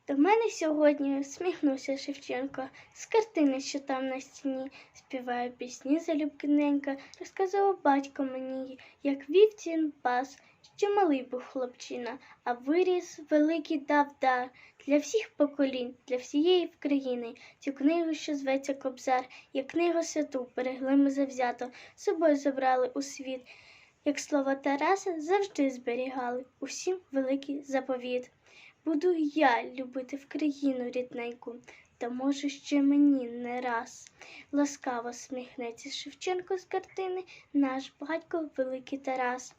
До мене сьогодні всміхнувся Шевченко, з картини, що там на стіні, співає пісні залюбки, розказував батько мені, як вівці він пас, що малий був хлопчина, а виріс великий дав дар для всіх поколінь, для всієї країни. Цю книгу, що зветься Кобзар, як книгу святу, берегли ми завзято, з собою забрали у світ. Як слово Тараса завжди зберігали, усім великий заповіт. Буду я любити в країну рідненьку, та може ще мені не раз. Ласкаво сміхнеться Шевченко з картини, наш батько великий Тарас.